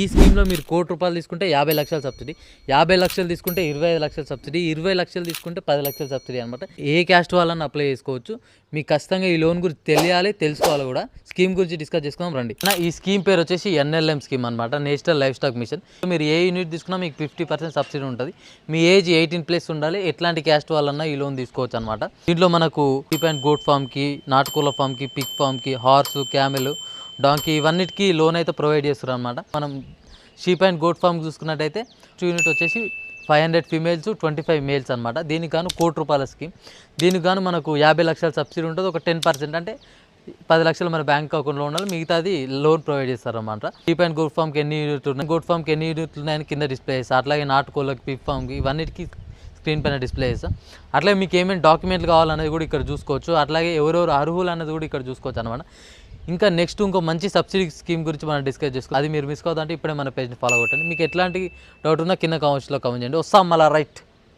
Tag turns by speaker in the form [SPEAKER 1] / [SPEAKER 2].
[SPEAKER 1] ఈ స్కీమ్లో మీరు ₹1,00,00,000 తీసుకుంటే 50 లక్షల సబ్సిడీ, 50 లక్షలు తీసుకుంటే 25 లక్షల సబ్సిడీ, 20 లక్షలు తీసుకుంటే 10 లక్షల సబ్సిడీ అనమాట. ఏ క్యాస్ట్ వాళ్ళని అప్లై చేసుకోవచ్చు. మీకు ఖచ్చితంగా ఈ లోన్ గురించి తెలియాలి, తెలుసుకోవాలి కూడా. స్కీమ్ గురించి డిస్కస్ చేసుకుందాం రండి. ఈ స్కీమ్ పేరు వచ్చేసి NLM స్కీమ్ అనమాట, నేషనల్ లైఫ్ స్టాక్ మిషన్. మీరు ఏ యూనిట్ తీసుకున్నా మీకు 50% సబ్సిడీ ఉంటుంది. మీ ఏజ్ 18+ ఉండాలి. ఎట్లాంటి క్యాస్ట్ వాళ్ళన్నా ఈ లోన్ తీసుకోవచ్చు అనమాట. దీంట్లో మనకు షీప్ అండ్ గోట్ ఫామ్కి, నాటుకోళ్ళ ఫామ్కి, పిగ్ ఫామ్కి, హార్స్, క్యామెల్, డాంకీ ఇవన్నిటికీ లోన్ అయితే ప్రొవైడ్ చేస్తారు అనమాట. మనం షీప్ అండ్ గోట్ ఫామ్ చూసుకున్నట్టయితే యూనిట్ వచ్చేసి 500 ఫీమేల్స్, 25 మేల్స్ అనమాట. దీనికి గాను ₹1,00,00,000 స్కీమ్. దీనికి గాను మనకు 50 లక్షల సబ్సిడీ ఉంటుంది. ఒక 10% అంటే 10 లక్షలు మన బ్యాంక్ అకౌంట్లో ఉండాలి, మిగతాది లోన్ ప్రొవైడ్ చేస్తారన్నమాట. షీప్ అండ్ గోట్ ఫామ్కి ఎన్ని యూనిట్లు ఉన్నాయి, గోట్ ఫామ్కి ఎన్ని యూనిట్లు ఉన్నాయని కింద డిస్ప్లే చేస్తారు. అట్లాగే నాటుకోళ్ళకి, పిగ్ ఫామ్కి ఇవన్నిటికీ స్క్రీన్ పైన డిస్ప్లే చేస్తాం. అట్లాగే మీకు ఏమేమి డాక్యుమెంట్లు కావాలనేది కూడా ఇక్కడ చూసుకోవచ్చు. అట్లాగే ఎవరెవరు అర్హులు అన్నది కూడా ఇక్కడ చూసుకోవచ్చు అనమాట. ఇంకా నెక్స్ట్ ఇంకో మంచి సబ్సిడీ స్కీమ్ గురించి మనం డిస్కస్ చేసుకోవాలి. అది మీరు మిస్ కావద్దంటే ఇప్పుడే మన పేజ్ని ఫాలో కొట్టండి. మీకు ఎట్లాంటి డౌట్ ఉన్నా కింద కామెంట్స్లో కామెంట్ చేయండి. వస్తాం మళ్ళీ రైట్.